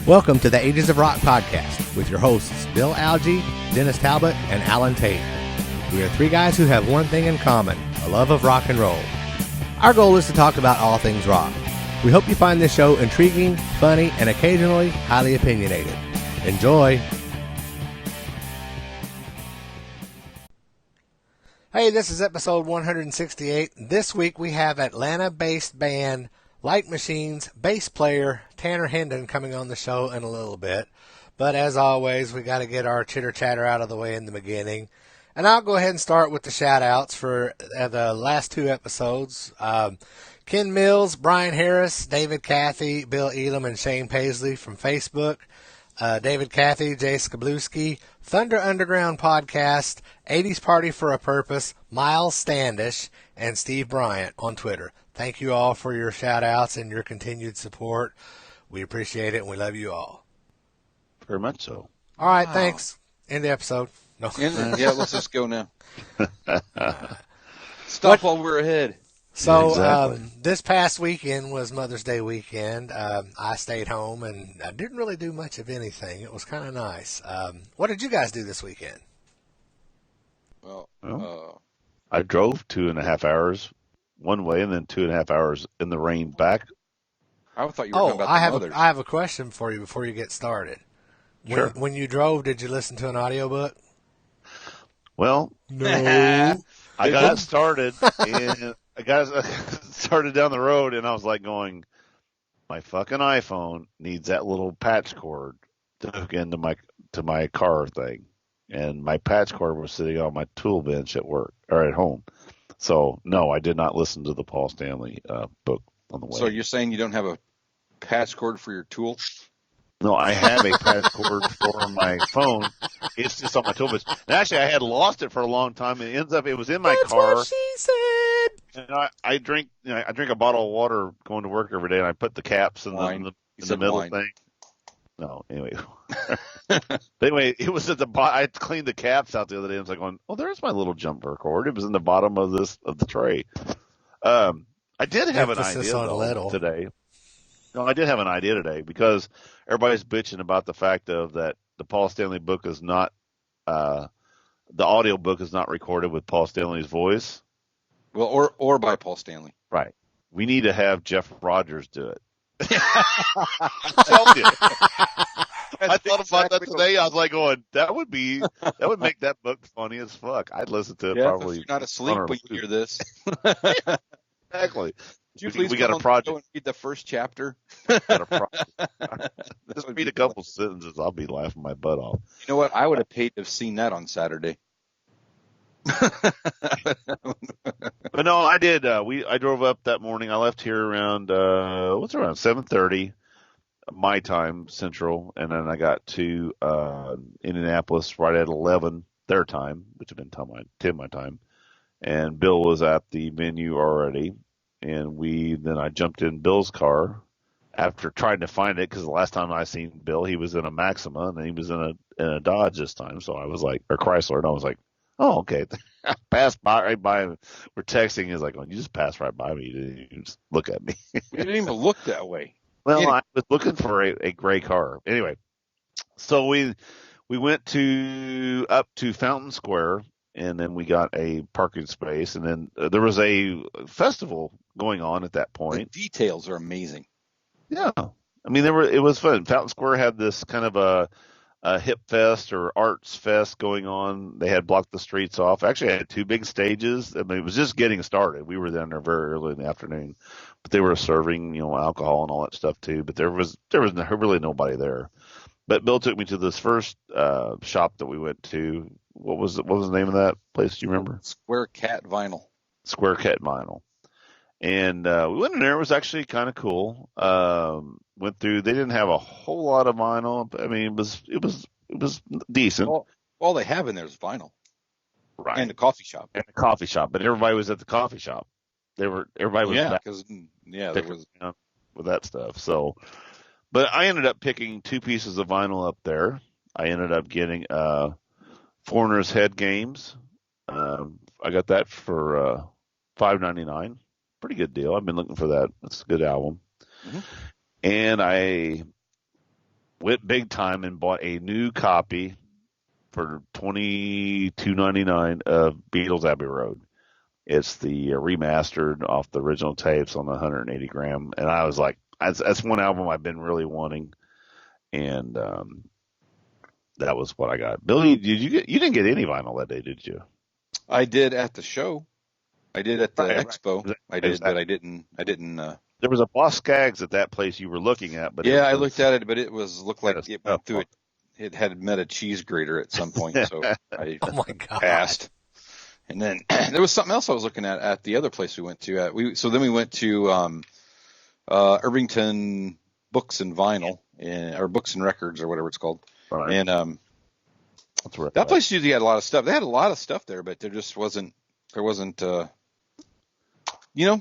Welcome to the Ages of Rock podcast with your hosts Bill Algie, Dennis Talbot, and Alan Tate. We are three guys who have one thing in common, a love of rock and roll. Our goal is to talk about all things rock. We hope you find this show intriguing, funny, and occasionally highly opinionated. Enjoy! Hey, this is episode 168. This week we have Atlanta-based band Light Machine's bass player Tanner Hendon coming on the show in a little bit. But as always, we got to get our chitter-chatter out of the way in the beginning. And I'll go ahead and start with the shout-outs for the last two episodes. Ken Mills, Brian Harris, David Cathy, Bill Elam, and Shane Paisley from Facebook. David Cathy, Jay Skabluski, Thunder Underground Podcast, 80s Party for a Purpose, Miles Standish, and Steve Bryant on Twitter. Thank you all for your shout-outs and your continued support. We appreciate it, and we love you all. Very much so. All right, Thanks. End the episode. No. Yeah, let's just go now. Stop while we're ahead. So Exactly. This past weekend was Mother's Day weekend. I stayed home, and I didn't really do much of anything. It was kind of nice. What did you guys do this weekend? Well, I drove 2.5 hours one way and then 2.5 hours in the rain back. I thought you were talking about the mothers. I have a question for you before you get started. Sure. When you drove, did you listen to an audiobook? Well, No. I got it started and I got it started down the road and I was like going, my fucking iPhone needs that little patch cord to hook into my car thing. And my patch cord was sitting on my tool bench at work or at home. So no, I did not listen to the Paul Stanley book on the way. So you're saying you don't have a patch cord for your tool? No, I have a patch cord for my phone. It's just on my tool bench. And actually, I had lost it for a long time. And it was in my car. That's what she said. And I drink a bottle of water going to work every day, and I put the caps in the middle wine. thing. No, anyway. But anyway, it was at the bottom. I cleaned the caps out the other day. I was like going, oh, there's my little jumper cord. It was in the bottom of the tray. I did have an Emphasis idea on little. today. No, I did have an idea today because everybody's bitching about the fact of that the Paul Stanley book is not, the audio book is not recorded with Paul Stanley's voice. Well, or by Paul Stanley. Right. We need to have Jeff Rogers do it. I told you. I thought about that today. I was like going, that would make that book funny as fuck. I'd listen to it probably. If you're not asleep when you hear this. Exactly. We got a project. Go and read the first chapter. Just read a couple sentences. I'll be laughing my butt off. You know what? I would have paid to have seen that on Saturday. But no, I did. I drove up that morning. I left here around 7:30 my time Central, and then I got to Indianapolis right at 11 their time, which would have been 10 my time. And Bill was at the venue already, and then I jumped in Bill's car after trying to find it because the last time I seen Bill, he was in a Maxima and he was in a Dodge this time. So I was like, or Chrysler, and I was like, oh, okay. I passed right by him. We're texting. He's like, oh, you just passed right by me. You didn't even just look at me. We didn't even look that way. Well, I was looking for a gray car. Anyway, so we went up to Fountain Square, and then we got a parking space, and then there was a festival going on at that point. The details are amazing. Yeah. I mean, it was fun. Fountain Square had this kind of a hip fest or arts fest going on. They had blocked the streets off. Actually, I had two big stages. I mean, it was just getting started. We were down there very early in the afternoon, but they were serving, alcohol and all that stuff too. But there was really nobody there. But Bill took me to this first shop that we went to. What was the name of that place? Do you remember? Square Cat Vinyl. Square Cat Vinyl. And we went in there. It was actually kind of cool. Went through. They didn't have a whole lot of vinyl. But, I mean, it was decent. All they have in there is vinyl. Right. And the coffee shop. But everybody was at the coffee shop. Everybody was back there was with that stuff. So, but I ended up picking two pieces of vinyl up there. I ended up getting Foreigner's Head Games. I got that for $5.99. Pretty good deal. I've been looking for that. It's a good album. Mm-hmm. And I went big time and bought a new copy for $22.99 of Beatles Abbey Road. It's the remastered off the original tapes on the 180 gram. And I was like, that's one album I've been really wanting. And that was what I got. Billy, you didn't get any vinyl that day, did you? I did at the show. I did at the expo. Right. I did, but I didn't. There was a Boss Skaggs at that place you were looking at, but I looked at it, but it looked like it went through it. It had met a cheese grater at some point, so I Oh my God. passed. And then there was something else I was looking at the other place we went to. Then we went to Irvington Books and Vinyl, or Books and Records, or whatever it's called. Right. And That's right. that place usually had a lot of stuff. They had a lot of stuff there, but there wasn't.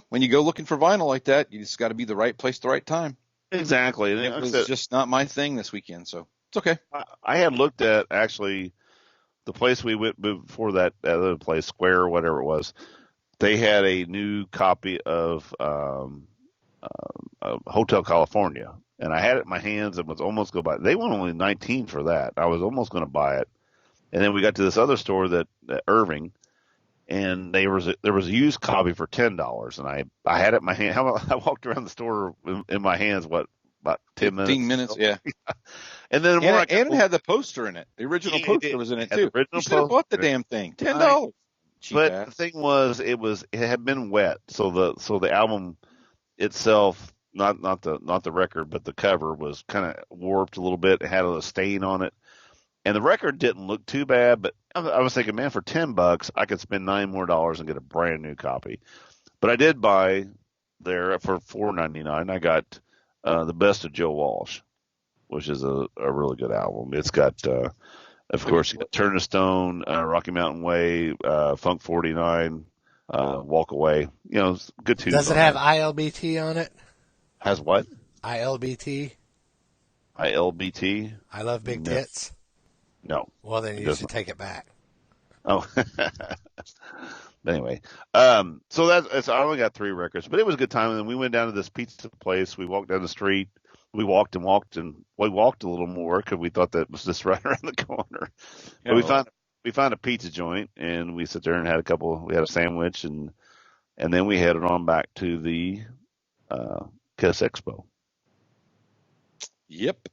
When you go looking for vinyl like that, you just got to be the right place, the right time. Exactly. And it was just not my thing this weekend, so it's okay. I had looked at actually the place we went before that other place, Square or whatever it was. They had a new copy of Hotel California, and I had it in my hands and was almost going to buy it. They went only $19 for that. I was almost going to buy it, and then we got to this other store that Irving. And there was a used copy for $10, and I had it in my hand. I walked around the store in my hands, about 10 minutes? 15 minutes, yeah. And then it had the poster in it. The original poster was in it too. You should have bought the damn thing. $10. But the thing was, it had been wet, so the album itself, not the record, but the cover was kind of warped a little bit. It had a stain on it. And the record didn't look too bad, but I was thinking, man, for $10, I could spend $9 more and get a brand new copy. But I did buy there for $4.99. I got the Best of Joe Walsh, which is a really good album. It's got, of course, you got Turn the Stone, Rocky Mountain Way, Funk 49, Walk Away. Good tunes. Does it have ILBT on it? Has what? ILBT. ILBT. I Love Big Tits. No. Well, then you should take it back. Oh. Anyway, so that's I only got 3 records, but it was a good time. And then we went down to this pizza place. We walked down the street. We walked, and we walked a little more because we thought that was just right around the corner. Yeah, but we found a pizza joint, and we sat there and had we had a sandwich, and then we headed on back to the Kiss Expo. Yep.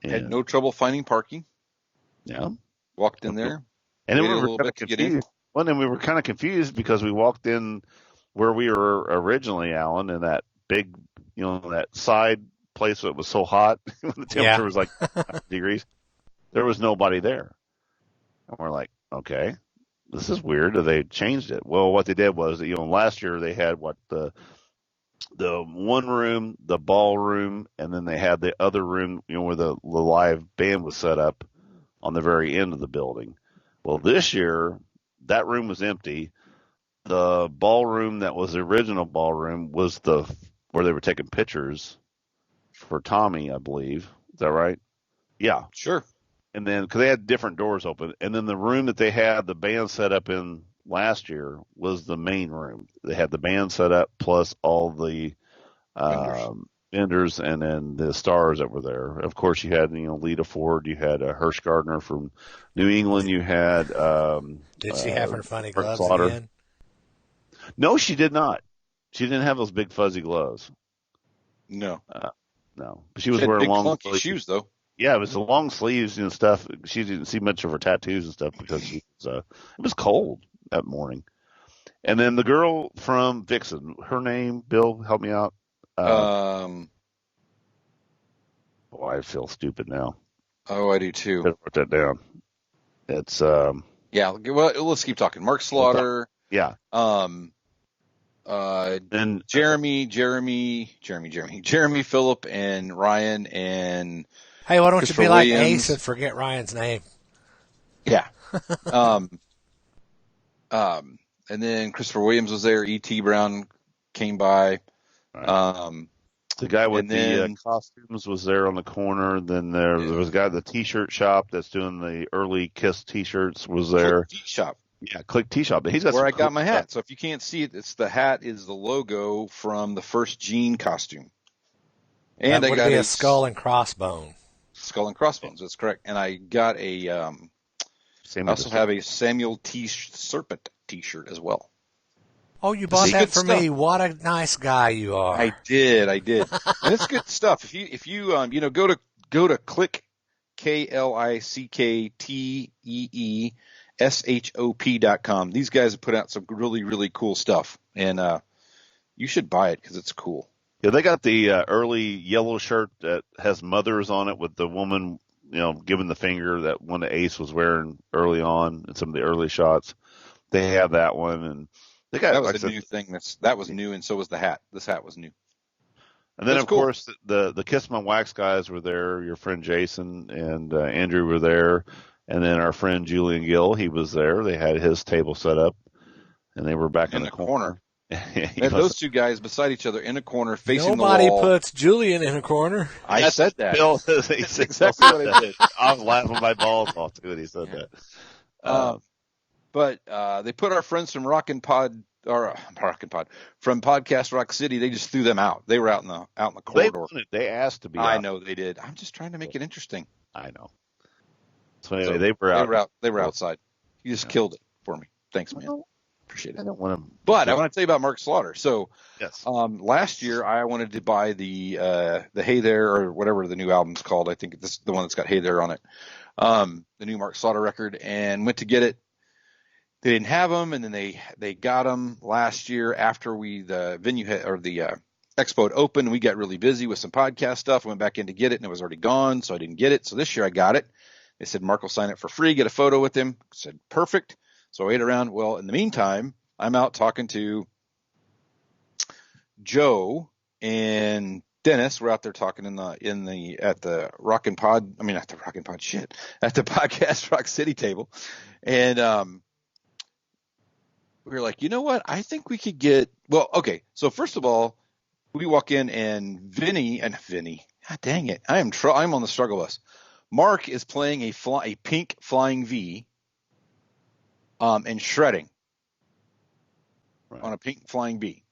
And, had no trouble finding parking. Yeah. Walked in there. And then we were kind of confused. Well, then we were kind of confused because we walked in where we were originally, Alan, in that big, that side place that was so hot when the temperature was like 5 degrees. There was nobody there. And we're like, okay, this is weird. They changed it. Well, what they did was, last year they had the one room, the ballroom, and then they had the other room, where the live band was set up on the very end of the building. Well, this year, that room was empty. The ballroom that was the original ballroom was where they were taking pictures for Tommy, I believe. Is that right? Yeah. Sure. And then, because they had different doors open, and then the room that they had the band set up in last year was the main room. They had the band set up plus all the vendors and then the stars that were there. Of course, you had Lita Ford, you had Hirsch Gardner from New England, you had did she have her funny gloves Slaughter. again? No, she did not. She didn't have those big fuzzy gloves. No. No, but she was wearing long clunky shoes though. Yeah, it was the long sleeves and stuff. She didn't see much of her tattoos and stuff because it was cold that morning. And then the girl from Vixen, her name, Bill, help me out. I feel stupid now. Oh, I do too. Better put that down. It's yeah. Well, let's keep talking. Mark Slaughter. Yeah. And Jeremy, Phillip, and Ryan, and hey, why don't you be like Williams. Ace and forget Ryan's name? Yeah. And then Christopher Williams was there. E.T. Brown came by. Right. The guy with the costumes was there on the corner. Then there was a guy at the T-shirt shop that's doing the early Kiss T-shirts was there. T-shop. Yeah, Click Tea Shop. He's got where some I got cool my stuff. hat. So if you can't see it, it's the hat is the logo from the first Gene costume. And that I would got be a a skull and crossbone. skull and crossbones. That's correct. And I got a. I also have a Samuel T. Serpent T-shirt as well. Oh, you bought that for me. What a nice guy you are. I did. And it's good stuff. If you go to Click KlickTeeshop.com. These guys have put out some really, really cool stuff, and you should buy it because it's cool. Yeah, they got the early yellow shirt that has mothers on it with the woman, giving the finger that one that Ace was wearing early on in some of the early shots. They have that one, and they got that was a new thing. That was new, and so was the hat. This hat was new. And then, of course, the Kiss My Wax guys were there. Your friend Jason and Andrew were there. And then our friend Julian Gill, he was there. They had his table set up, and they were back in the corner. Those two guys beside each other in a corner facing Nobody the wall. Nobody puts Julian in a corner. I said that. Bill, that's exactly what I did. I was laughing my balls off, too, when he said that. But they put our friends from from Podcast Rock City. They just threw them out. They were out in the corridor. They asked to be. I know they did. I'm just trying to make it interesting. I know. So anyway, they were out. They were outside. You just killed it for me. Thanks, man. Appreciate it. I don't want to. But I want to tell you about Mark Slaughter. So, yes. Last year I wanted to buy the Hey There, or whatever the new album's called. I think this is the one that's got Hey There on it. The new Mark Slaughter record, and went to get it. They didn't have them, and then they got them last year after the venue the expo had opened. We got really busy with some podcast stuff. I went back in to get it, and it was already gone, so I didn't get it. So this year I got it. They said Mark will sign it for free, get a photo with him. I said perfect. So I waited around. Well, in the meantime, I'm out talking to Joe and Dennis. We're out there talking at the Rockin' Pod. I mean, not the Rockin' Pod shit, at the Podcast Rock City table, and we were like, you know what? I think we could get. Well, okay. So first of all, we walk in and Vinny. God dang it! I'm on the struggle bus. Mark is playing a pink Flying V, and shredding on a pink Flying V.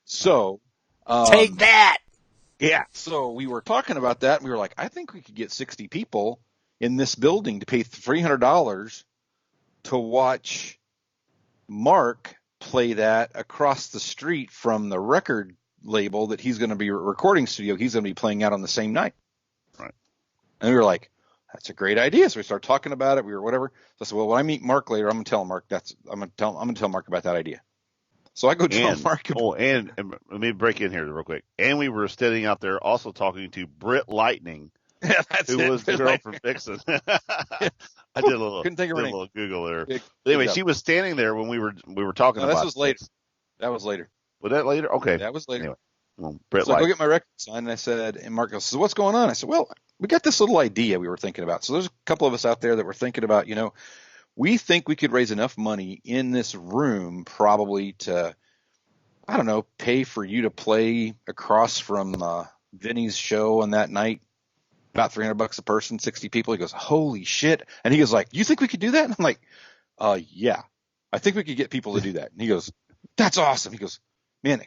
So take that. Yeah. So we were talking about that, and we were like, I think we could get 60 people in this building to pay $300 to watch Mark play that across the street from the record label that he's going to be recording studio. He's going to be playing out on the same night. Right. And we were like, that's a great idea. So we started talking about it. We were whatever. So I said, well, when I meet Mark later, I'm going to tell Mark I'm going to tell Mark about that idea. So I go tell Mark. And let me break in here real quick. And we were standing out there also talking to Britt Lightning, who was the girl from Vixen. I did a little Google there. Anyway, she was standing there when we were talking about. This was later. That was later. Was that later? Okay. That was later. Anyway, well, Britt so I go get my record signed, and I said, and Mark goes, so what's going on? I said, well, we got this little idea we were thinking about. So there's a couple of us out there that were thinking about, we think we could raise enough money in this room probably to, I don't know, pay for you to play across from Vinny's show on that night. About $300 a person, 60 people. He goes, holy shit. And he goes like, you think we could do that? And I'm like, yeah, I think we could get people to do that. And he goes, that's awesome. He goes, man,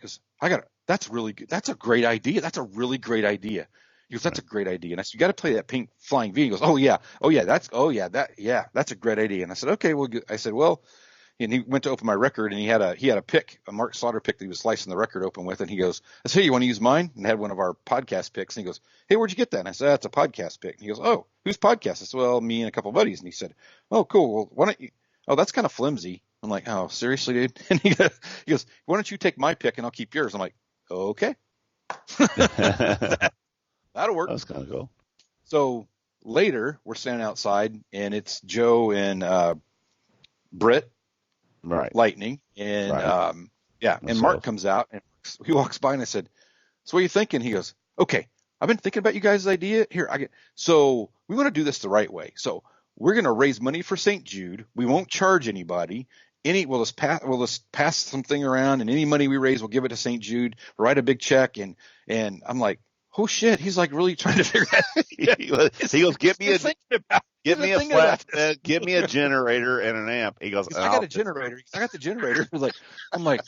that's really good. That's a great idea. That's a really great idea. He goes, that's a great idea. And I said, you got to play that pink Flying V. He goes, that's a great idea. And I said, okay, well, I said, well, and he went to open my record, and he had a pick, a Mark Slaughter pick that he was slicing the record open with, and he goes, I said, hey, you want to use mine? And had one of our podcast picks, and he goes, hey, where'd you get that? And I said, that's a podcast pick. And he goes, oh, whose podcast? I said, well, me and a couple of buddies. And he said, oh, cool. Well, why don't you? Oh, that's kind of flimsy. I'm like, oh, seriously, dude? And he goes, why don't you take my pick and I'll keep yours? I'm like, okay. That'll work. That's kind of cool. So later, we're standing outside, and it's Joe and Britt. Right. Lightning. And, and Mark comes out, and he walks by, and I said, so what are you thinking? He goes, okay, I've been thinking about you guys' idea. So we want to do this the right way. So we're going to raise money for St. Jude. We won't charge anybody. We'll just pass something around, and any money we raise, we'll give it to St. Jude, write a big check. And I'm like, oh shit. He's like really trying to figure out. He goes, get me Get me a flatbed, get me a generator and an amp. He goes, I got a generator. I got the generator. I'm like,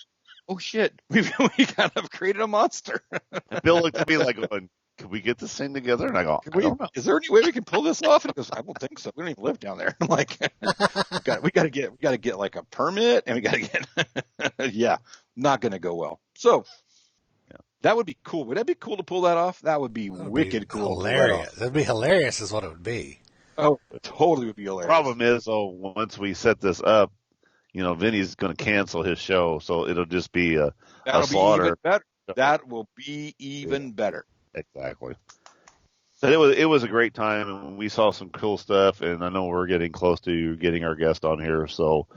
oh shit, we kind of created a monster. And Bill looked at me like, going, could we get this thing together? And I go, I don't know. Is there any way we can pull this off? And he goes, I don't think so. We don't even live down there. I'm like, we got to get like a permit, and we got to get, yeah, not going to go well. So that would be cool. Would that be cool to pull that off? That would be wicked cool. Hilarious. That'd be hilarious, is what it would be. Oh, it totally would be hilarious. Problem is, once we set this up, Vinny's going to cancel his show, so it'll just be a slaughter. Be even better. That will be even better. Exactly. But it was a great time, and we saw some cool stuff, and I know we're getting close to getting our guest on here, so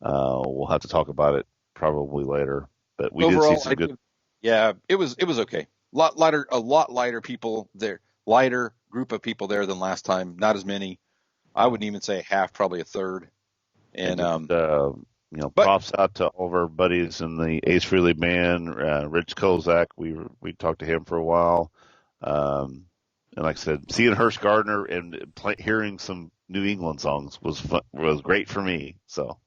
we'll have to talk about it probably later. But we did see some good. Yeah, it was okay. A lot lighter people there, lighter group of people there than last time. Not as many. I wouldn't even say half, probably a third. And props out to all of our buddies in the Ace Frehley band, Rich Kozak. We talked to him for a while. And like I said, seeing Hirsch Gardner and hearing some New England songs was great for me. So.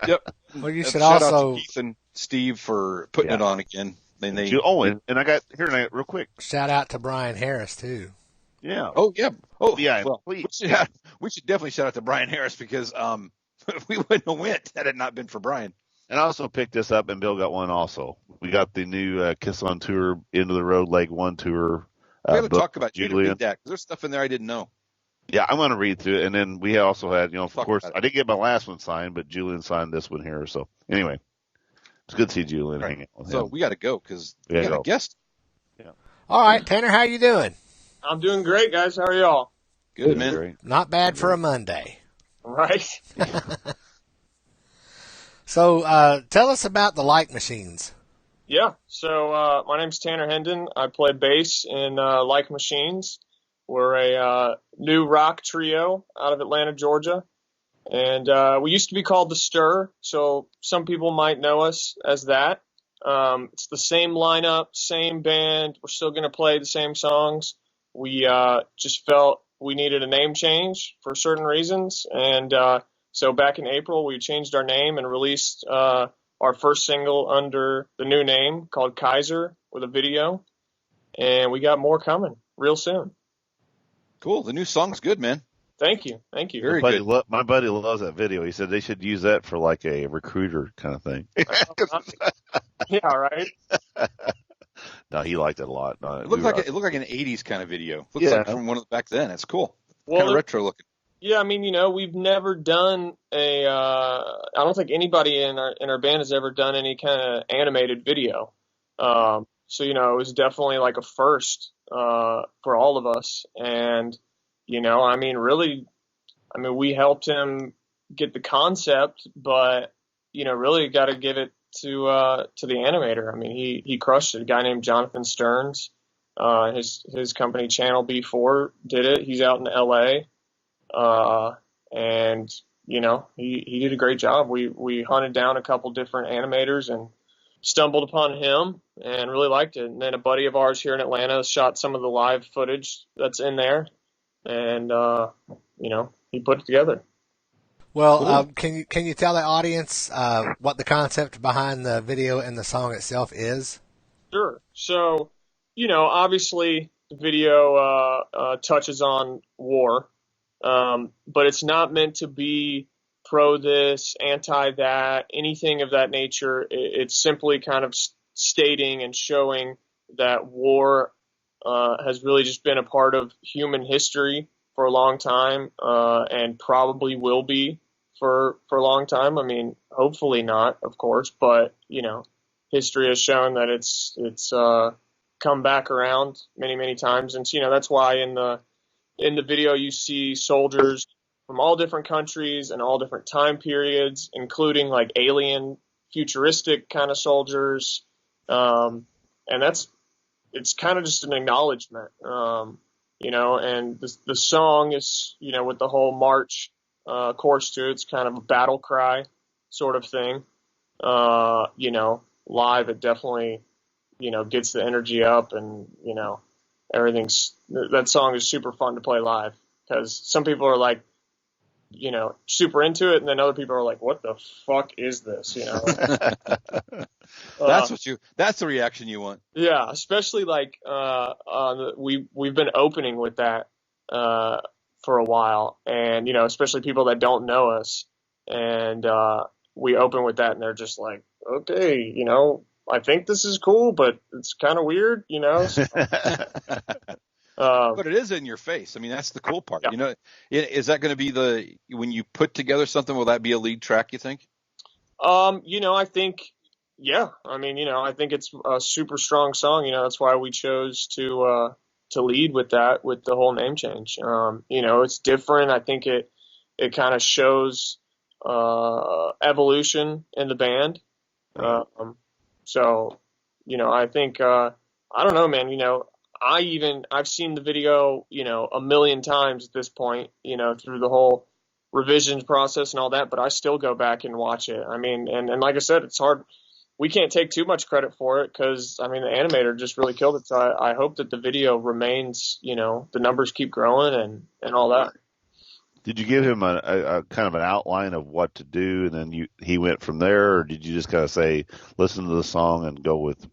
Yep. Well, you should shout also out to Keith and Steve for putting it on again. And I got real quick. Shout out to Brian Harris too. Yeah. Oh yeah. Oh yeah. Well, we should definitely shout out to Brian Harris because we wouldn't have went had it not been for Brian. And I also picked this up, and Bill got one also. We got the new Kiss on Tour Into the Road Leg 1 tour. We got to talk about Julian. That, 'cause there's stuff in there I didn't know. Yeah, I'm going to read through it. And then we also had, of course, I didn't get my last one signed, but Julian signed this one here. So anyway, it's good to see Julian hanging out with him. So we got to go because we got a guest. Yeah. All right, Tanner, how you doing? I'm doing great, guys. How are y'all? Good, man. Great. Not bad for a Monday. Right. So tell us about the Like Machines. Yeah. So my name's Tanner Hendon. I play bass in Like Machines. We're a new rock trio out of Atlanta, Georgia. And we used to be called The Stir, so some people might know us as that. It's the same lineup, same band. We're still going to play the same songs. We just felt we needed a name change for certain reasons. And so back in April, we changed our name and released our first single under the new name called Kaiser with a video. And we got more coming real soon. Cool. The new song's good, man. Thank you. Thank you. Very good. My buddy loves that video. He said they should use that for like a recruiter kind of thing. Yeah, right. No, he liked it a lot. No, it looked like an 80s kind of video. Looks like from one of back then. It's cool. Well, kind of retro looking. Yeah, I mean, we've never done I don't think anybody in our band has ever done any kind of animated video. So, it was definitely like a first for all of us. And, we helped him get the concept, but, really got to give it to the animator. I mean, he crushed it. A guy named Jonathan Stearns, his company Channel B4 did it. He's out in LA. And, he did a great job. We hunted down a couple different animators and stumbled upon him and really liked it. And then a buddy of ours here in Atlanta shot some of the live footage that's in there. And, he put it together. Well, cool. Can you tell the audience what the concept behind the video and the song itself is? Sure. So, obviously the video touches on war, but it's not meant to be pro this, anti that, anything of that nature. It's simply kind of stating and showing that war has really just been a part of human history for a long time, and probably will be for a long time. I mean, hopefully not, of course, but history has shown that it's come back around many, many times, and that's why in the video you see soldiers from all different countries and all different time periods, including like alien, futuristic kind of soldiers, and it's kind of just an acknowledgement, and the song is, with the whole march chorus to it, it's kind of a battle cry sort of thing. Live it definitely, gets the energy up, and, that song is super fun to play live because some people are like, super into it, and then other people are like, "What the fuck is this?" That's the reaction you want. Yeah, especially like we've been opening with that for a while, and especially people that don't know us, and we open with that, and they're just like, "Okay, I think this is cool, but it's kind of weird, So, but it is in your face. I mean, that's the cool part. Yeah. Is that going to be when you put together something, will that be a lead track, you think? I think, yeah. I mean, I think it's a super strong song. That's why we chose to lead with that, with the whole name change. It's different. I think it kind of shows evolution in the band. Right. So, I think I don't know, man. I've seen the video, a million times at this point, through the whole revisions process and all that, but I still go back and watch it. I mean, and like I said, it's hard. We can't take too much credit for it because, I mean, the animator just really killed it. So I hope that the video remains, the numbers keep growing and all that. Did you give him a kind of an outline of what to do, and then he went from there, or did you just kind of say, listen to the song and go with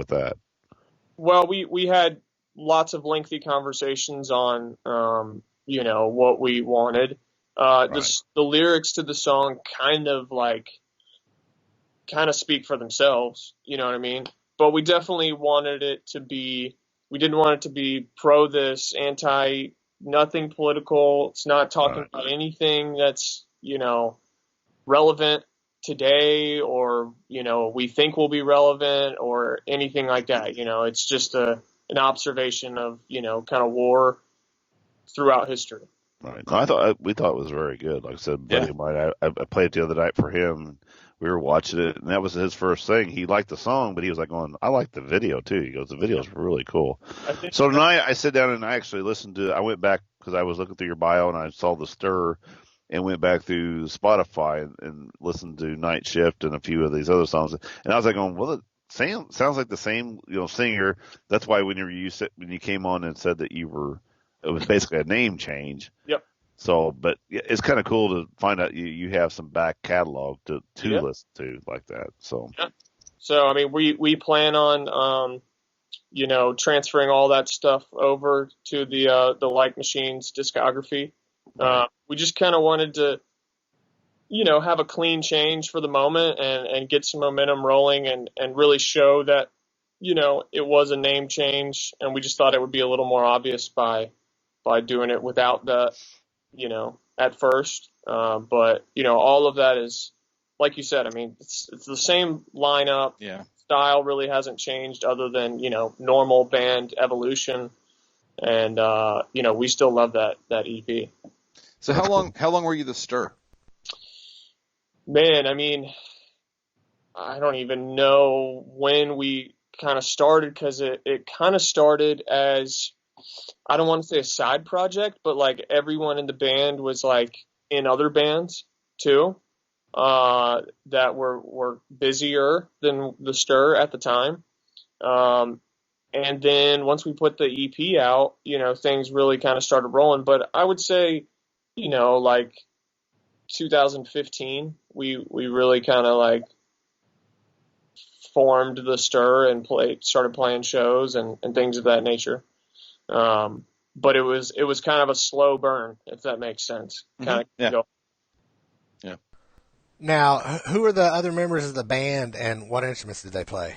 that? Well, we had lots of lengthy conversations on, what we wanted. The lyrics to the song kind of speak for themselves, you know what I mean? But we definitely wanted it to be, we didn't want it to be pro this, anti, nothing political. It's not talking about anything that's, relevant today or, we think will be relevant or anything like that. It's just an observation of, kind of war throughout history. Right. We thought it was very good. Like I said, buddy of mine, I played it the other night for him. We were watching it, and that was his first thing. He liked the song, but he was like going, I like the video too. He goes, the video's really cool. So tonight I sit down and I actually listened to, I went back because I was looking through your bio and I saw the Stir and went back through Spotify and listened to Night Shift and a few of these other songs. And I was like going, well, it sounds like the same, singer. That's why when you came on and said that it was basically a name change. Yep. So, but it's kind of cool to find out you have some back catalog to listen to like that. So, So I mean, we plan on, transferring all that stuff over to the Like Machines discography. We just kind of wanted to, have a clean change for the moment and get some momentum rolling and really show that, it was a name change, and we just thought it would be a little more obvious by doing it without the, at first. But, all of that is, like you said, I mean, it's the same lineup. Yeah. Style really hasn't changed other than, normal band evolution. And, we still love that EP. So how long were you the Stir? Man, I mean, I don't even know when we kind of started because it kind of started as, I don't want to say a side project, but like everyone in the band was like in other bands too, that were busier than the Stir at the time. And then once we put the EP out, things really kind of started rolling. But I would say, like 2015, we really kind of like formed the Stir and started playing shows and things of that nature. But it was kind of a slow burn, if that makes sense. Kind of Yeah. Now, who are the other members of the band, and what instruments did they play?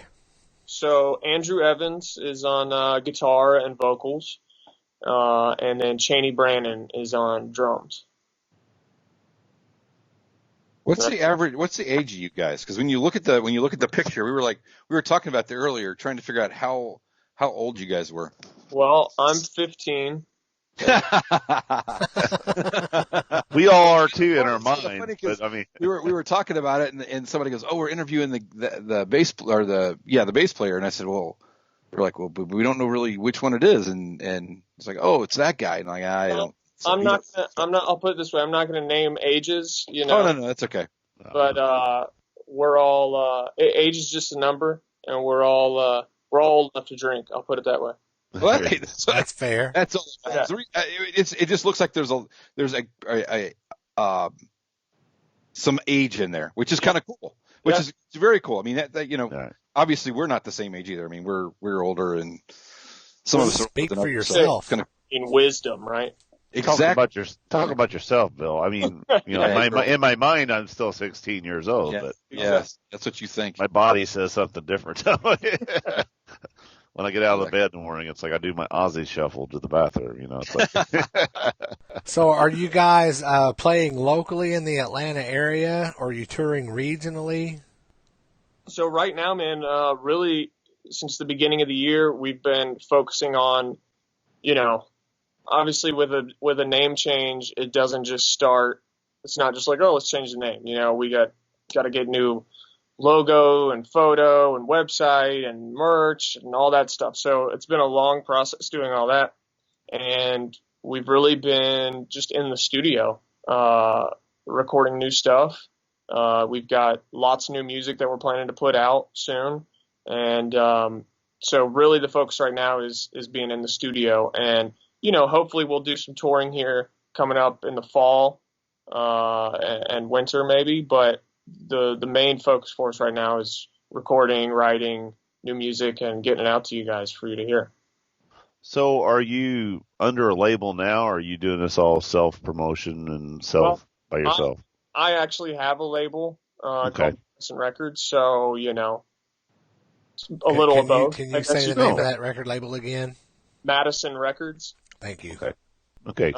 So Andrew Evans is on guitar and vocals, and then Chaney Brannon is on drums. What's the age of you guys? Because when you look at the picture, we were talking about that earlier, trying to figure out how old you guys were. Well, I'm 15. We all are too in our mind. But I mean, we were talking about it, and somebody goes, "Oh, we're interviewing the bass or the bass player," and I said, "Well," we're like, "Well, but we don't know really which one it is," and it's like, "Oh, it's that guy," and I'm like, I don't. So I'm not. I'll put it this way: I'm not going to name ages. Oh no, that's okay. But we're all age is just a number, and we're all old enough to drink. I'll put it that way. Well, that's fair. That's all. Yeah. It just looks like there's a some age in there, which is kind of cool. Which is very cool. I mean, that obviously we're not the same age either. I mean, we're older, and some of us are speak older for than others, yourself. So in wisdom, right? Exactly. Talk about yourself, Bill. I mean, in my mind, I'm still 16 years old, but yes, that's what you think. My body says something different. When I get out of the bed in the morning, it's like I do my Aussie shuffle to the bathroom. It's like. So, are you guys playing locally in the Atlanta area, or are you touring regionally? So right now, man, really, since the beginning of the year, we've been focusing on, obviously with a name change, it doesn't just start. It's not just like, oh, let's change the name. We got to get new logo and photo and website and merch and all that stuff. So it's been a long process doing all that, and we've really been just in the studio recording new stuff. We've got lots of new music that we're planning to put out soon, and so really the focus right now is being in the studio, and hopefully we'll do some touring here coming up in the fall and winter maybe, but the main focus for us right now is recording, writing new music, and getting it out to you guys for you to hear. So are you under a label now, or are you doing this all self-promotion and by yourself? I actually have a label called Madison Records, so, a little of both. Can you say the name of that record label again? Madison Records. Thank you. Okay.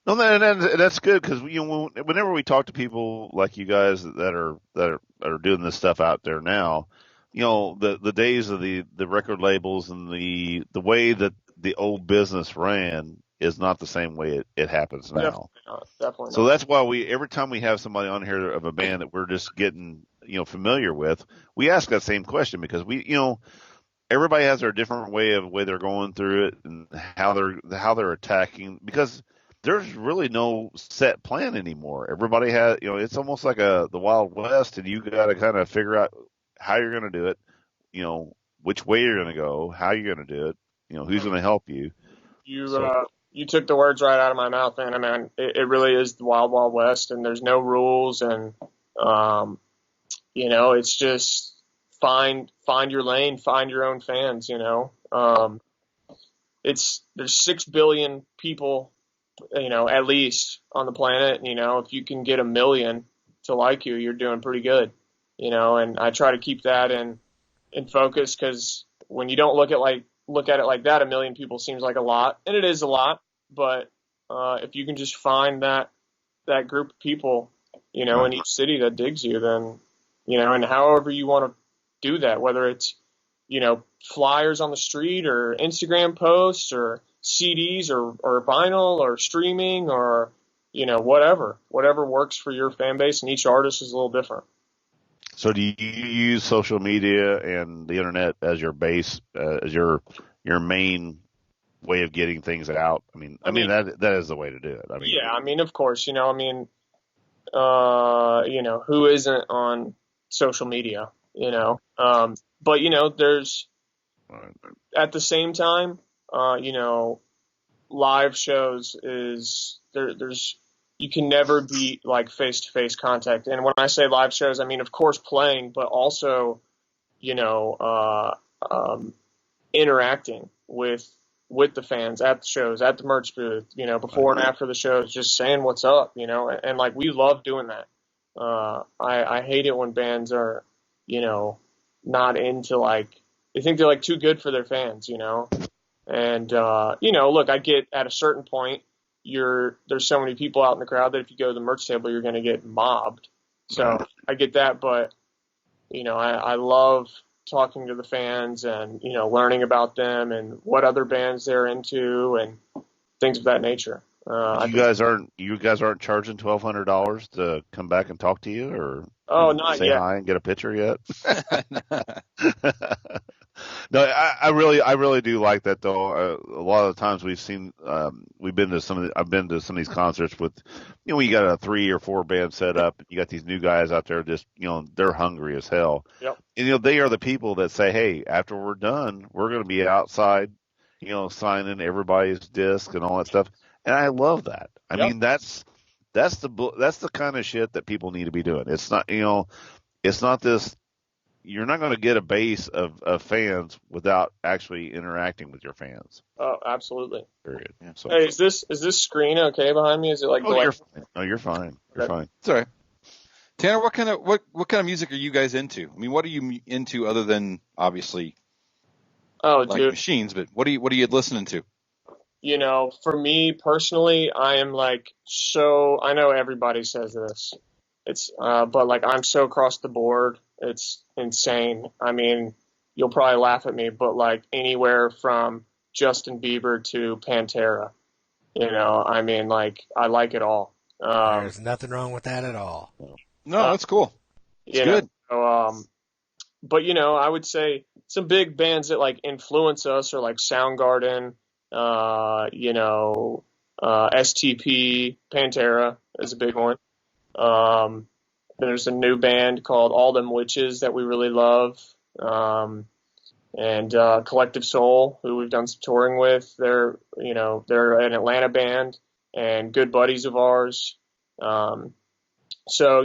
No, that's good, because whenever we talk to people like you guys that are doing this stuff out there now, the days of the record labels and the way that the old business ran is not the same way it happens now. Definitely not. So that's why every time we have somebody on here of a band that we're just getting familiar with, we ask that same question, because everybody has their different way they're going through it and how they're attacking, because there's really no set plan anymore. Everybody has, it's almost like the Wild West, and you got to kind of figure out how you're going to do it, which way you're going to go, how you're going to do it, who's going to help you. You took the words right out of my mouth, man. I mean, it really is the Wild Wild West, and there's no rules, and it's just find your lane, find your own fans. There's 6 billion people, at least on the planet. If you can get 1 million to like you, you're doing pretty good. And I try to keep that in focus, because when you don't look at it like that, 1 million people seems like a lot, and it is a lot. But if you can just find that group of people, in each city that digs you, then, and however you want to do that, whether it's, flyers on the street or Instagram posts or CDs or vinyl or streaming or, whatever works for your fan base, and each artist is a little different. So do you use social media and the internet as your base, as your main way of getting things out? I mean that is the way to do it. Of course, who isn't on social media, but there's, at the same time, live shows is there's, you can never beat like face-to-face contact. And when I say live shows, I mean, of course, playing, but also, interacting with the fans at the shows, at the merch booth, before and after the shows, just saying what's up, and like, we love doing that. I hate it when bands are, not into, like, they think they're like too good for their fans, and, look, I get at a certain point, there's so many people out in the crowd that if you go to the merch table, you're going to get mobbed. So I get that, but, I love talking to the fans and, learning about them and what other bands they're into and things of that nature. You guys aren't charging $1,200 to come back and talk to you, or not say yet. Hi and get a picture yet? No, I really do like that, though. A lot of the times I've been to some of these concerts with, when you got a 3 or 4 band set up, you got these new guys out there just, they're hungry as hell. Yep. And they are the people that say, hey, after we're done, we're going to be outside, signing everybody's disc and all that stuff. And I love that. I mean, that's That's the kind of shit that people need to be doing. It's not, it's not this. You're not going to get a base of fans without actually interacting with your fans. Oh, absolutely. Period. Yeah, so. Hey, is this screen okay behind me? Is it like? Oh, you're fine. No, you're fine. You're fine. Sorry, Tanner. What kind of music are you guys into? I mean, what are you into other than obviously machines? But what are you listening to? For me personally, I am like I know everybody says this. But like I'm so across the board, it's insane. I mean, you'll probably laugh at me, but like anywhere from Justin Bieber to Pantera, I mean, like I like it all. There's nothing wrong with that at all. No, that's cool. It's good. But I would say some big bands that like influence us are like Soundgarden, STP, Pantera is a big one. There's a new band called All Them Witches that we really love. And Collective Soul, who we've done some touring with. They're an Atlanta band and good buddies of ours. So,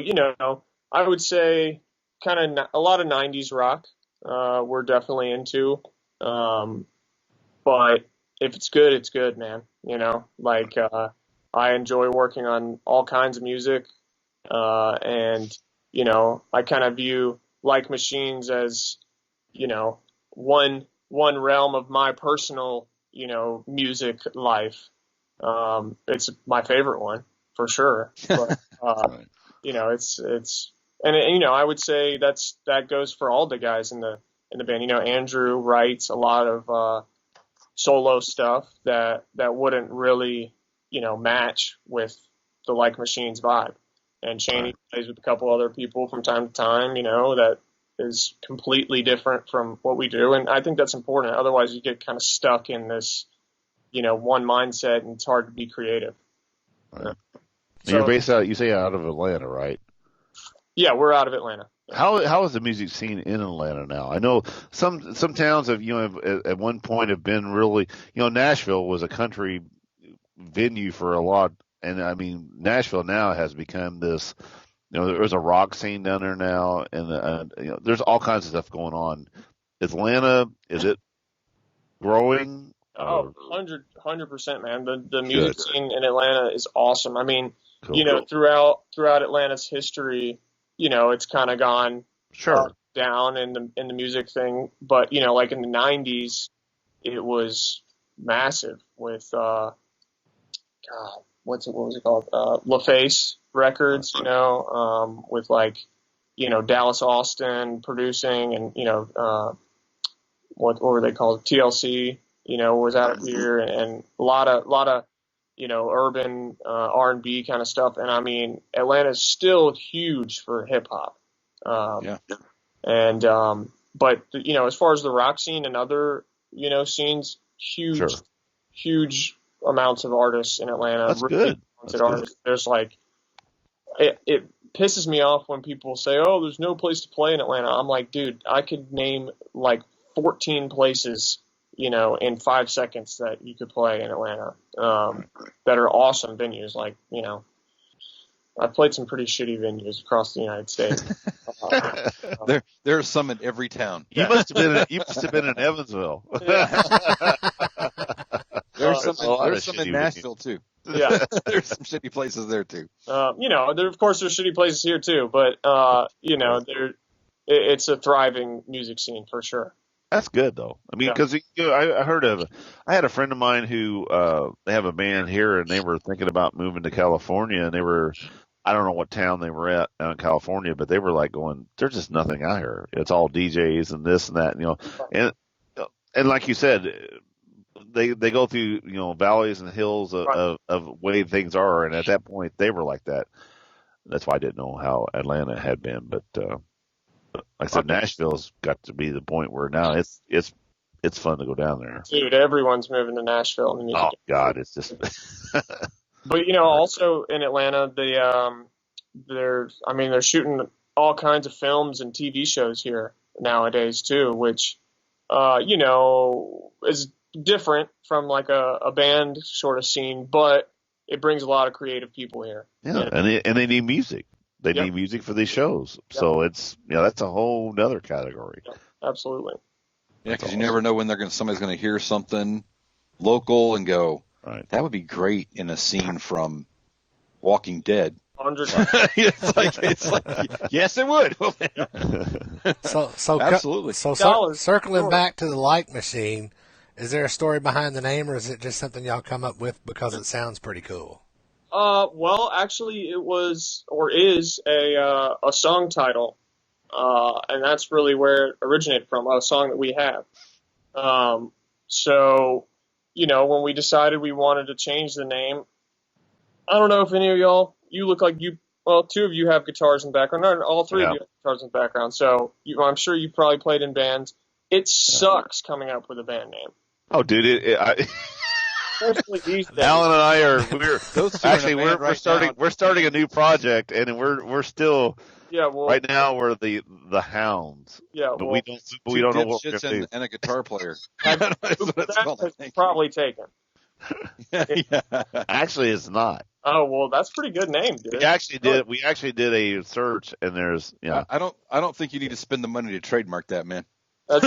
I would say kind of a lot of 90s rock, we're definitely into. But if it's good, it's good, man. I enjoy working on all kinds of music. And I kind of view Like Machines as, one realm of my personal, music life. It's my favorite one for sure. But, I would say that goes for all the guys in the band. Andrew writes a lot of, solo stuff that wouldn't really, match with the Like Machines vibe. And Cheney plays with a couple other people from time to time, that is completely different from what we do. And I think that's important. Otherwise, you get kind of stuck in this, one mindset, and it's hard to be creative. Right. So, you're based out of Atlanta, right? Yeah, we're out of Atlanta. How is the music scene in Atlanta now? I know some towns have, at one point have been really, Nashville was a country venue for a lot. And I mean, Nashville now has become this, there's a rock scene down there now, and there's all kinds of stuff going on. Atlanta, is it growing? Oh, 100%, man. The music scene in Atlanta is awesome. I mean, cool. Throughout Atlanta's history, it's kind of gone down in the music thing, but like in the 90s, it was massive with what was it called? LaFace Records, with like, Dallas Austin producing, and, what were they called? TLC, was out here, and a lot of, urban, R&B kind of stuff. And I mean, Atlanta's still huge for hip hop. And, but as far as the rock scene and other, scenes, huge amounts of artists in Atlanta. That's good. Artists. There's like, it pisses me off when people say, "Oh, there's no place to play in Atlanta." I'm like, dude, I could name like 14 places, in 5 seconds that you could play in Atlanta, that are awesome venues. Like, I've played some pretty shitty venues across the United States. There's some in every town. You must have been in Evansville. There's some in Nashville too. Yeah, there's some shitty places there too. Of course there's shitty places here too, but it's a thriving music scene for sure. That's good though. I mean, because I had a friend of mine who they have a band here, and they were thinking about moving to California, and I don't know what town they were at in California, but they were like going, "There's just nothing out here. It's all DJs and this and that, and like you said, they go through valleys and hills of way things are, and at that point they were like that. That's why I didn't know how Atlanta had been, but like I said, Nashville's got to be the point where now it's fun to go down there. Dude, everyone's moving to Nashville. In the music God, it's just. But also in Atlanta, they're shooting all kinds of films and TV shows here nowadays too, which is different from like a band sort of scene, but it brings a lot of creative people here. Yeah, you know? and they need music. They Yep. need music for these shows. Yep. So it's that's a whole other category. Yep. Absolutely. Yeah, because you never know when somebody's going to hear something local and go, right. That would be great in a scene from Walking Dead. 100%. it's like, yes, it would. So Absolutely. Circling back to the Like Machine, is there a story behind the name, or is it just something y'all come up with because it sounds pretty cool? Well, actually, it was or is a song title, and that's really where it originated from. A song that we have. So, when we decided we wanted to change the name, I don't know if any of y'all. You look like two of you have guitars in the background. No, all three of you have guitars in the background. So I'm sure you probably played in bands. It sucks coming up with a band name. Oh, dude, Especially these days. Alan and I are we're starting now. we're starting a new project, and we're still right now we're the Hounds. Yeah, but we don't know what we're gonna do. And a guitar player. That's probably taken. Yeah. Actually, it's not. Oh well, that's a pretty good name, dude. We actually did a search, and there's I don't think you need to spend the money to trademark that, man. You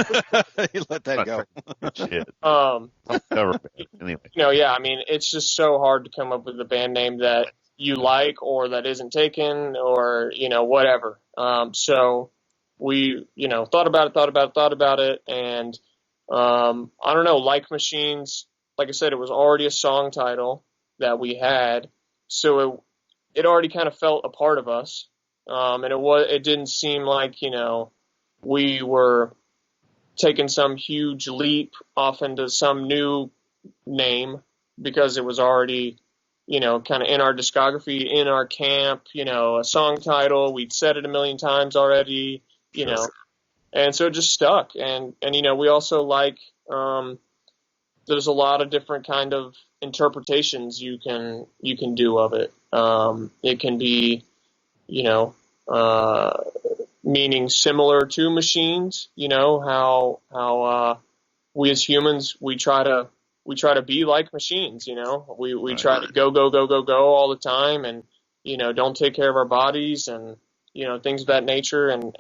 let that go. Shit. Anyway. I mean, it's just so hard to come up with a band name that you like or that isn't taken or whatever. So we thought about it, and I don't know. Like Machines, like I said, it was already a song title that we had, so it already kind of felt a part of us, and it didn't seem like we were taking some huge leap off into some new name because it was already, kind of in our discography, in our camp, a song title. We'd said it a million times already, and so it just stuck. And we also like, there's a lot of different kind of interpretations you can do of it. It can be, meaning similar to machines, how we as humans, we try to be like machines, we try to go all the time and, don't take care of our bodies and, things of that nature and,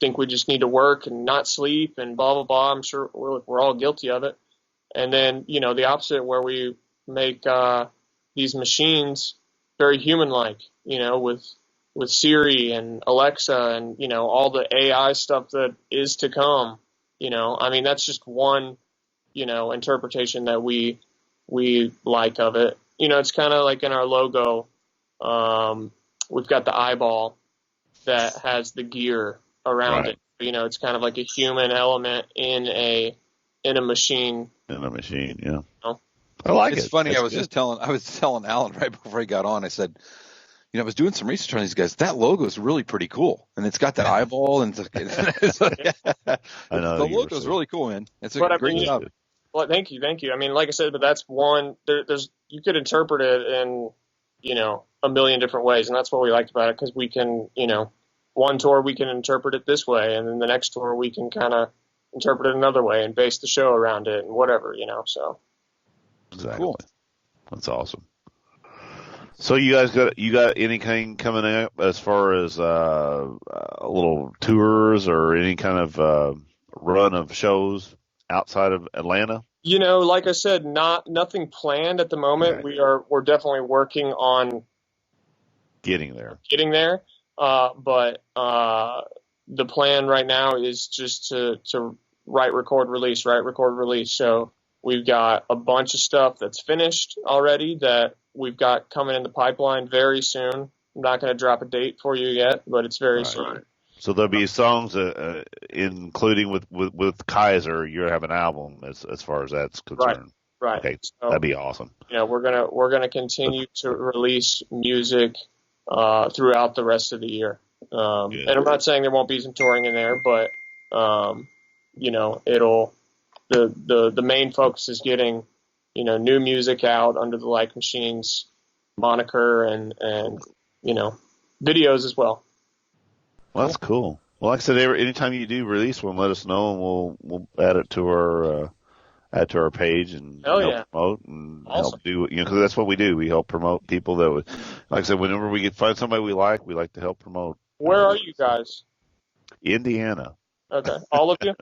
think we just need to work and not sleep and blah, blah, blah. I'm sure we're all guilty of it. And then, the opposite where we make, these machines very human-like, with Siri and Alexa and, all the AI stuff that is to come, I mean, that's just one, interpretation that we like of it. It's kind of like in our logo, we've got the eyeball that has the gear around it. It's kind of like a human element in a machine. In a machine, yeah. I like it. It's funny. That's I was telling Alan right before he got on. I said, I was doing some research on these guys. That logo is really pretty cool, and it's got that eyeball, and the logo is really cool, man. It's a great job. Well, thank you. I mean, like I said, but that's one. There's you could interpret it in a million different ways, and that's what we liked about it because we can one tour we can interpret it this way, and then the next tour we can kind of interpret it another way and base the show around it and whatever So exactly, cool. That's awesome. So you guys got anything coming up as far as little tours or any kind of run of shows outside of Atlanta? Like I said, nothing planned at the moment. Okay. We're definitely working on getting there. But the plan right now is just to write, record, release. So we've got a bunch of stuff that's finished already that we've got coming in the pipeline very soon. I'm not going to drop a date for you yet, but it's very soon. So there'll be songs, including with Kaiser. You have an album as far as that's concerned. Right. Okay, so, that'd be awesome. We're gonna continue to release music throughout the rest of the year. And I'm not saying there won't be some touring in there, but it'll the main focus is getting new music out under the Like Machines moniker and videos as well. Well, that's cool. Well, like I said, anytime you do release one, let us know and we'll add it to add to our page and help promote and help do, because that's what we do. We help promote people that would, like I said, whenever we find somebody we like to help promote. Where are you guys? Indiana. Okay. All of you?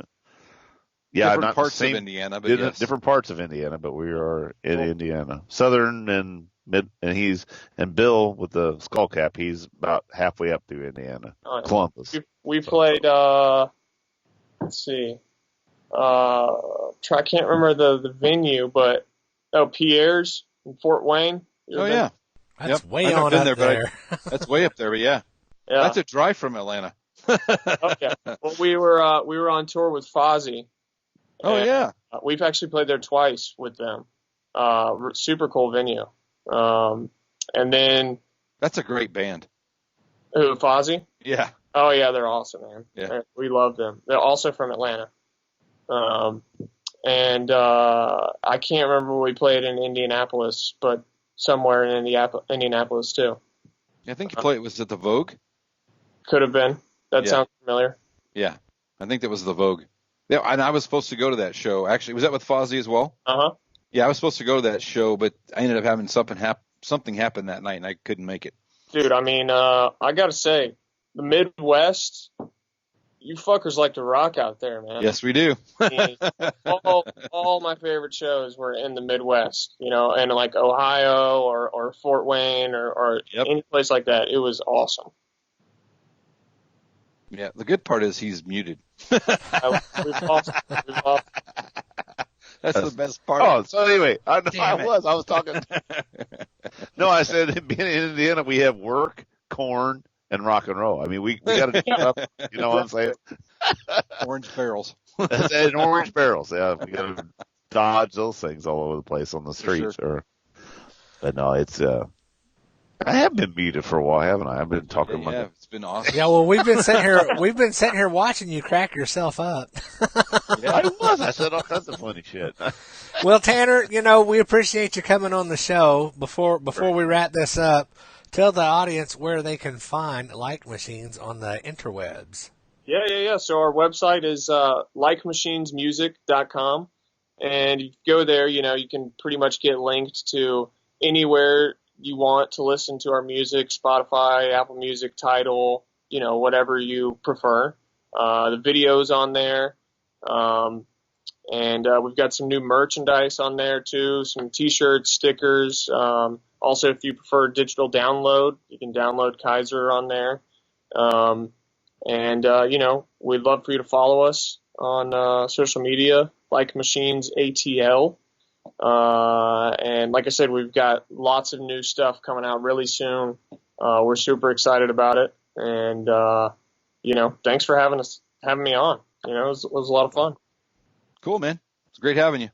Yeah, different not parts the same, of Indiana, but yes. Different parts of Indiana, but we are in Indiana. Southern and mid, and Bill with the skull cap, he's about halfway up through Indiana. Columbus. We played, let's see. I can't remember the venue, but Pierre's in Fort Wayne. Yeah, that's way on up there. That's way up there, but yeah, that's a drive from Atlanta. Okay, well we were on tour with Fozzy. We've actually played there twice with them. Super cool venue. And then that's a great band. Who, Fozzy? Yeah. Oh yeah, they're awesome, man. Yeah, we love them. They're also from Atlanta. I can't remember where we played in Indianapolis, but somewhere in Indianapolis too. I think you played. Was it the Vogue? Could have been. That sounds familiar. Yeah, I think that was the Vogue. Yeah, and I was supposed to go to that show. Actually, was that with Fozzy as well? Yeah, I was supposed to go to that show, but I ended up having something happen that night, and I couldn't make it. Dude, I mean, I gotta say, the Midwest, you fuckers like to rock out there, man. Yes, we do. all my favorite shows were in the Midwest, and like Ohio or Fort Wayne or any place like that. It was awesome. Yeah, the good part is he's muted. We've lost. That's the best part. Oh, so anyway, I was talking. No, I said being in Indiana, we have work, corn, and rock and roll. I mean, we got to keep up. You know what I'm saying? Orange barrels. That's it, orange barrels. Yeah, we got to dodge those things all over the place on the streets. Sure. But no, it's. I have been muted for a while, haven't I? I've been talking. Yeah, it's been awesome. Yeah, well, we've been sitting here watching you crack yourself up. I was. I said all kinds of funny shit. Well, Tanner, we appreciate you coming on the show. Before we wrap this up, tell the audience where they can find Like Machines on the interwebs. Yeah. So our website is likemachinesmusic.com, and you go there. You can pretty much get linked to anywhere you want to listen to our music, Spotify, Apple Music, Tidal, whatever you prefer. The video's on there. And we've got some new merchandise on there too, some t-shirts, stickers. Also, if you prefer digital download, you can download Kaiser on there. We'd love for you to follow us on social media, Like Machines ATL. And like I said, we've got lots of new stuff coming out really soon. We're super excited about it. And, thanks for having me on. It was a lot of fun. Cool, man. It's great having you.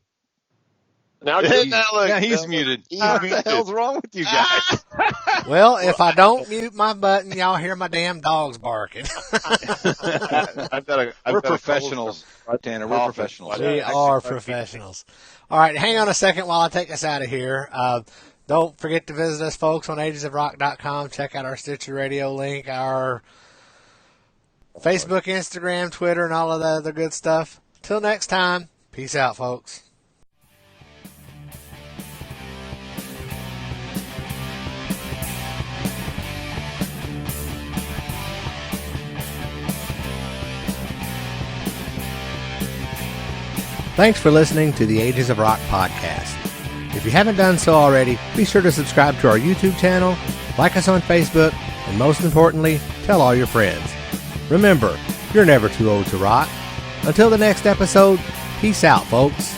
Now he's muted. What the hell's wrong with you guys? Well, if I don't mute my button, y'all hear my damn dogs barking. We're professionals, Tanner. We're professionals. We are professionals. All right, hang on a second while I take us out of here. Don't forget to visit us, folks, on agesofrock.com. Check out our Stitcher Radio link, our Facebook, Instagram, Twitter, and all of the other good stuff. Till next time, peace out, folks. Thanks for listening to the Ages of Rock podcast. If you haven't done so already, be sure to subscribe to our YouTube channel, like us on Facebook, and most importantly, tell all your friends. Remember, you're never too old to rock. Until the next episode, peace out, folks.